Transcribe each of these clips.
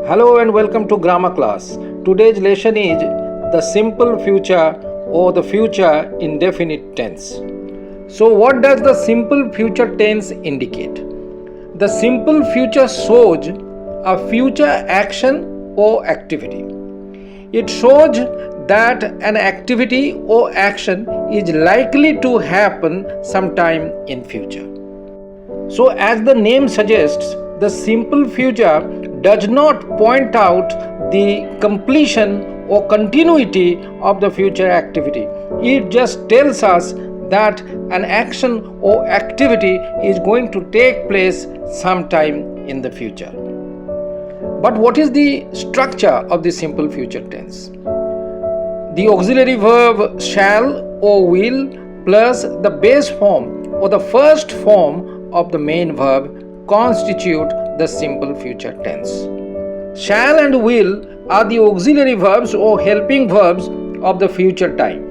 Hello and welcome to grammar class. Today's lesson is the simple future or the future indefinite tense. So what does the simple future tense indicate? The simple future shows a future action or activity. It shows that an activity or action is likely to happen sometime in future. So as the name suggests, the simple future does not point out the completion or continuity of the future activity. It just tells us that an action or activity is going to take place sometime in the future. But what is the structure of the simple future tense? The auxiliary verb shall or will plus the base form or the first form of the main verb constitute the simple future tense. Shall and will are the auxiliary verbs or helping verbs of the future time.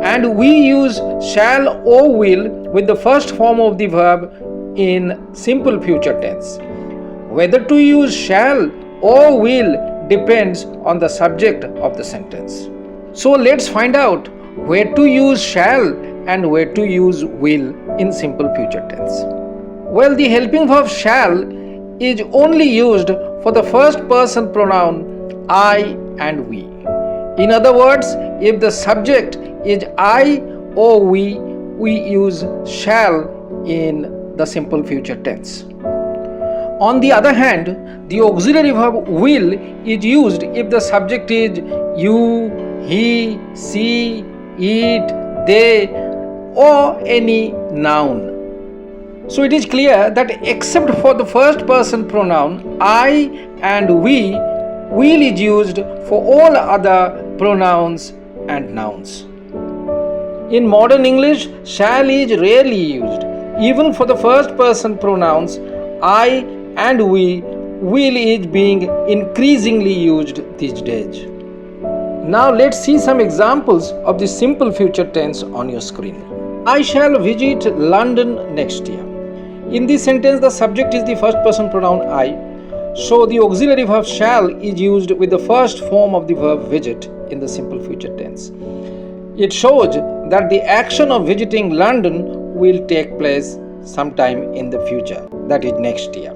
And we use shall or will with the first form of the verb in simple future tense. Whether to use shall or will depends on the subject of the sentence. So let's find out where to use shall and where to use will in simple future tense. Well, the helping verb shall is only used for the first person pronoun I and we. In other words, if the subject is I or we use shall in the simple future tense. On the other hand, the auxiliary verb will is used if the subject is you, he, she, it, they, or any noun. So it is clear that except for the first person pronoun I and we, will is used for all other pronouns and nouns. In modern English, shall is rarely used. Even for the first person pronouns I and we, will is being increasingly used these days. Now let's see some examples of the simple future tense on your screen. I shall visit London next year. In this sentence, the subject is the first person pronoun I. So the auxiliary verb shall is used with the first form of the verb visit in the simple future tense. It shows that the action of visiting London will take place sometime in the future, that is next year.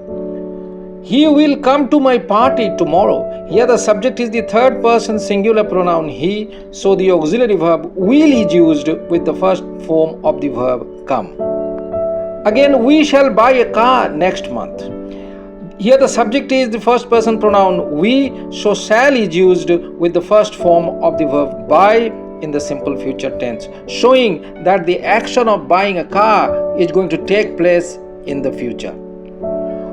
He will come to my party tomorrow. Here the subject is the third person singular pronoun he, so the auxiliary verb will is used with the first form of the verb come. Again, we shall buy a car next month. Here the subject is the first person pronoun we, so shall is used with the first form of the verb buy in the simple future tense, showing that the action of buying a car is going to take place in the future.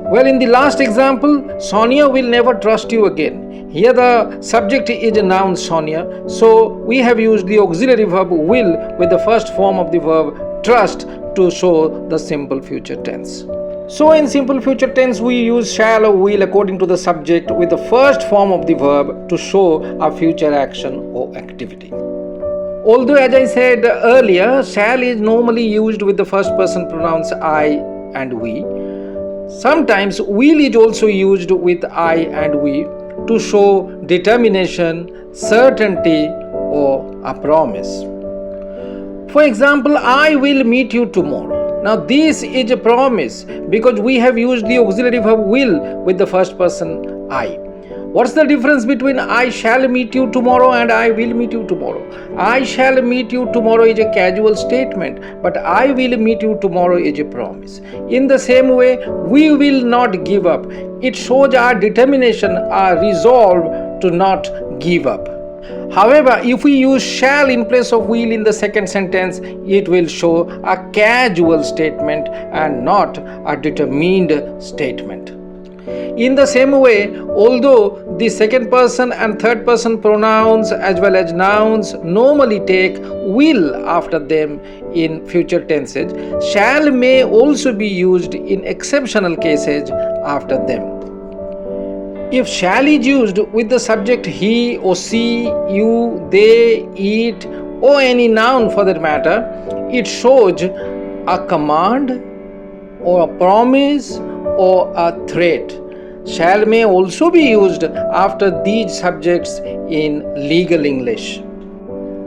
Well, in the last example, Sonia will never trust you again. Here the subject is a noun Sonia, so we have used the auxiliary verb will with the first form of the verb trust to show the simple future tense. So in simple future tense, we use shall or will according to the subject with the first form of the verb to show a future action or activity. Although, as I said earlier, shall is normally used with the first person pronouns I and we. Sometimes will is also used with I and we to show determination, certainty, or a promise. For example, I will meet you tomorrow. Now this is a promise because we have used the auxiliary verb will with the first person I. What's the difference between I shall meet you tomorrow and I will meet you tomorrow? I shall meet you tomorrow is a casual statement, but I will meet you tomorrow is a promise. In the same way, we will not give up. It shows our determination, our resolve to not give up. However, if we use shall in place of will in the second sentence, it will show a casual statement and not a determined statement. In the same way, although the second person and third person pronouns as well as nouns normally take will after them in future tenses, shall may also be used in exceptional cases after them. If shall is used with the subject he or she, you, they, it, or any noun for that matter, it shows a command or a promise or a threat. Shall may also be used after these subjects in legal English.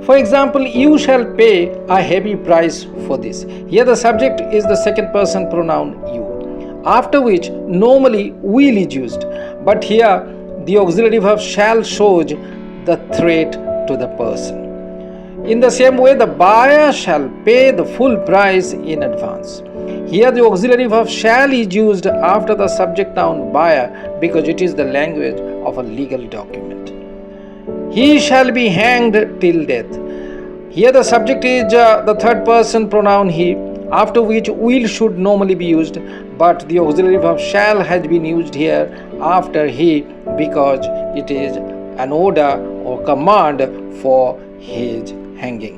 For example, you shall pay a heavy price for this. Here the subject is the second person pronoun you, after which normally will is used. But here the auxiliary verb shall shows the threat to the person. In the same way, the buyer shall pay the full price in advance. Here the auxiliary verb shall is used after the subject noun buyer because it is the language of a legal document. He shall be hanged till death. Here the subject is the third person pronoun he, after which will should normally be used, but the auxiliary verb shall has been used here after he because it is an order or command for his hanging.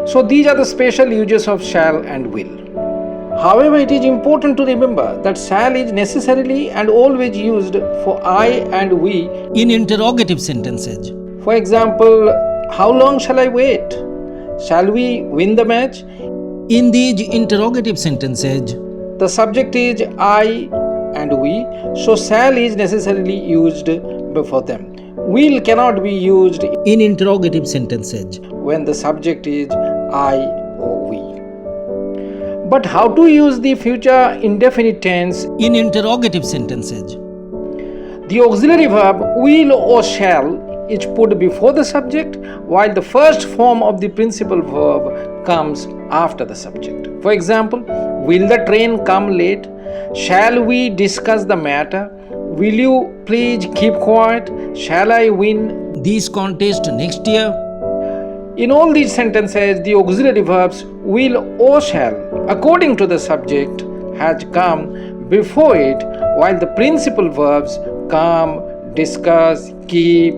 So these are the special uses of shall and will. However, it is important to remember that shall is necessarily and always used for I and we in interrogative sentences. For example, how long shall I wait? Shall we win the match? In these interrogative sentences, the subject is I and we, so shall is necessarily used before them. Will cannot be used in interrogative sentences when the subject is I or we. But how to use the future indefinite tense in interrogative sentences? The auxiliary verb will or shall is put before the subject, while the first form of the principal verb comes after the subject. For example, will the train come late? Shall we discuss the matter? Will you please keep quiet? Shall I win this contest next year? In all these sentences, the auxiliary verbs will or shall, according to the subject, has come before it, while the principal verbs come, discuss, keep,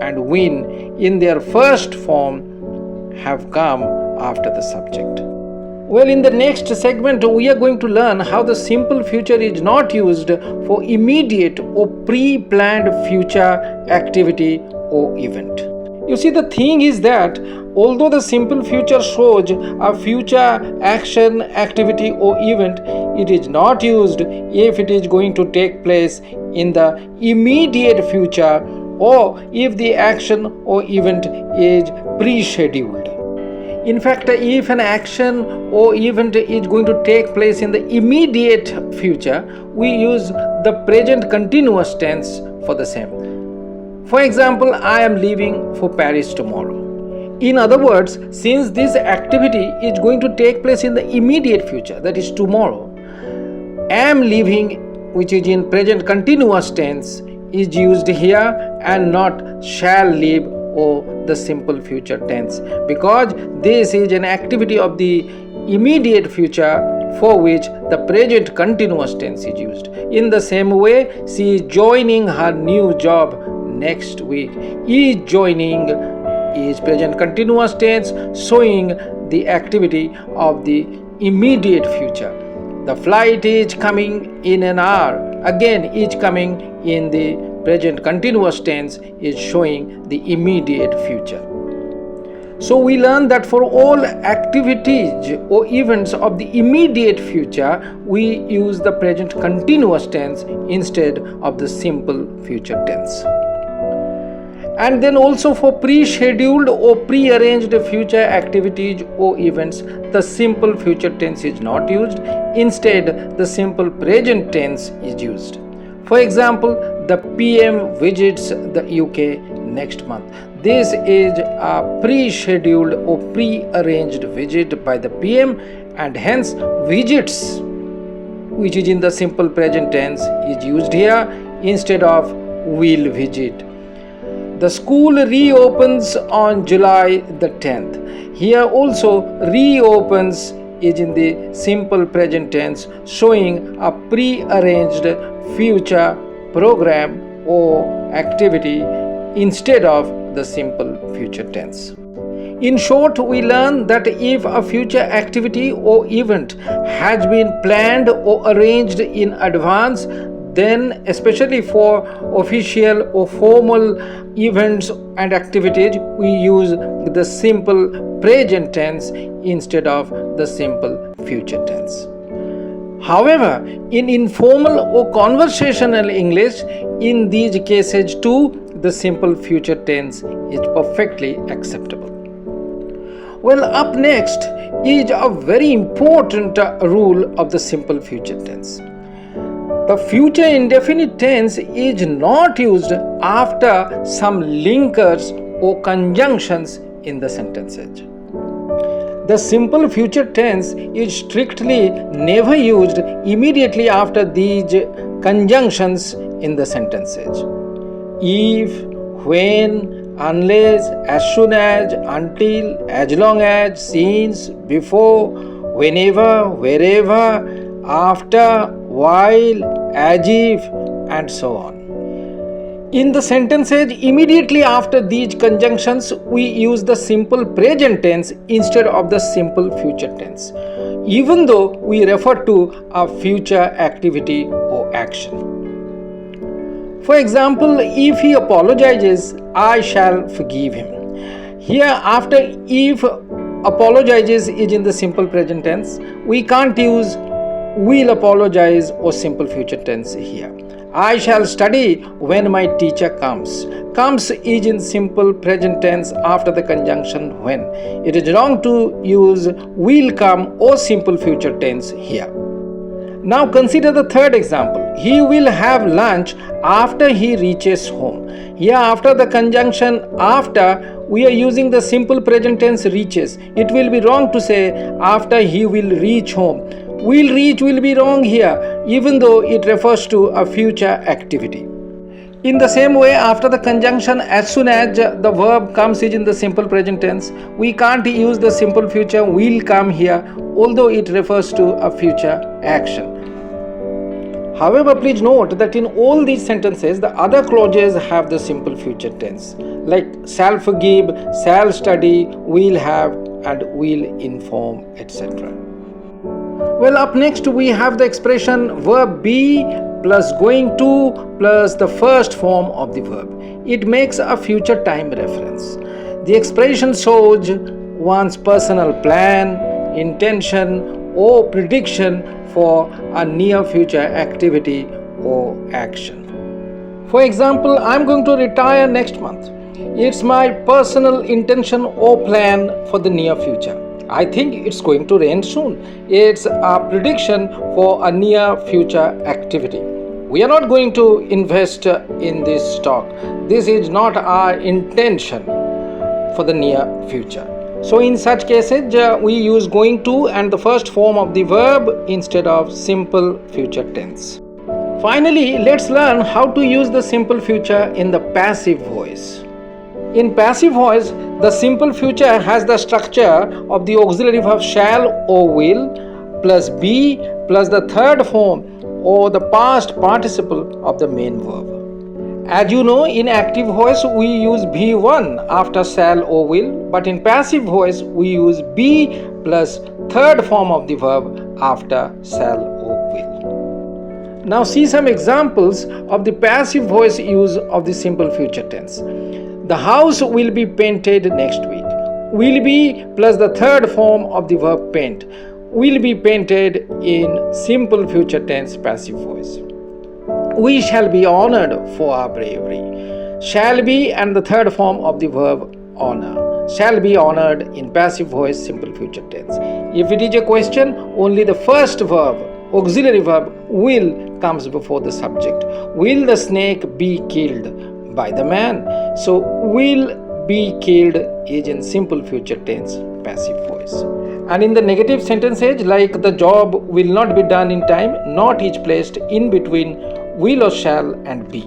and win in their first form have come after the subject. Well, in the next segment, we are going to learn how the simple future is not used for immediate or pre-planned future activity or event. You see, the thing is that although the simple future shows a future action, activity, or event, it is not used if it is going to take place in the immediate future or if the action or event is pre-scheduled. In fact, if an action or event is going to take place in the immediate future, we use the present continuous tense for the same. For example, I am leaving for Paris tomorrow. In other words, since this activity is going to take place in the immediate future, that is tomorrow, am leaving, which is in present continuous tense, is used here and not shall leave or the simple future tense, because this is an activity of the immediate future for which the present continuous tense is used. In the same way, she is joining her new job next week. Is joining is present continuous tense showing the activity of the immediate future. The flight is coming in an hour. Again, is coming in the present continuous tense is showing the immediate future. So we learn that for all activities or events of the immediate future, we use the present continuous tense instead of the simple future tense. And then also for pre-scheduled or pre-arranged future activities or events, the simple future tense is not used. Instead, the simple present tense is used. For example, the PM visits the UK next month. This is a pre-scheduled or pre-arranged visit by the PM, and hence visits, which is in the simple present tense, is used here instead of will visit. The school reopens on July the 10th. Here also reopens is in the simple present tense, showing a pre-arranged future program or activity instead of the simple future tense. In short, we learn that if a future activity or event has been planned or arranged in advance, then especially for official or formal events and activities, we use the simple present tense instead of the simple future tense. However, in informal or conversational English, in these cases too, the simple future tense is perfectly acceptable. Well, up next is a very important rule of the simple future tense. The future indefinite tense is not used after some linkers or conjunctions in the sentences. The simple future tense is strictly never used immediately after these conjunctions in the sentences. If, when, unless, as soon as, until, as long as, since, before, whenever, wherever, after, while, as if, and so on. In the sentences immediately after these conjunctions, we use the simple present tense instead of the simple future tense, even though we refer to a future activity or action. For example, if he apologizes, I shall forgive him. Here, after if apologizes is in the simple present tense, we can't use will apologize or simple future tense here. I shall study when my teacher comes. Comes is in simple present tense after the conjunction when. It is wrong to use will come or simple future tense here. Now consider the third example. He will have lunch after he reaches home. Here, after the conjunction after, we are using the simple present tense reaches. It will be wrong to say after he will reach home. Will reach will be wrong here, even though it refers to a future activity. In the same way, after the conjunction as soon as the verb comes is in the simple present tense, we can't use the simple future will come here, although it refers to a future action. However, please note that in all these sentences, the other clauses have the simple future tense, like shall forgive, shall study, will have, and will inform, etc. Well, up next we have the expression verb be plus going to plus the first form of the verb. It makes a future time reference. The expression shows one's personal plan, intention, or prediction for a near future activity or action. For example, I'm going to retire next month. It's my personal intention or plan for the near future. I think it's going to rain soon. It's a prediction for a near future activity. We are not going to invest in this stock. This is not our intention for the near future. So in such cases, we use going to and the first form of the verb instead of simple future tense. Finally, let's learn how to use the simple future in the passive voice. In passive voice, the simple future has the structure of the auxiliary verb shall or will plus be plus the third form or the past participle of the main verb. As you know, in active voice we use be1 after shall or will, but in passive voice we use be plus third form of the verb after shall or will. Now see some examples of the passive voice use of the simple future tense. The house will be painted next week. Will be plus the third form of the verb paint. Will be painted in simple future tense passive voice. We shall be honored for our bravery. Shall be and the third form of the verb honor. Shall be honored in passive voice simple future tense. If it is a question, only the first verb, auxiliary verb will comes before the subject. Will the snake be killed by the man? So will be killed is in simple future tense passive voice. And in the negative sentences, like the job will not be done in time, not is placed in between will or shall and be.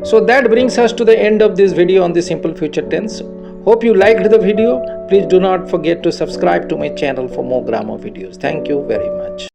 So that brings us to the end of this video on the simple future tense. Hope you liked the video. Please do not forget to subscribe to my channel for more grammar videos. Thank you very much.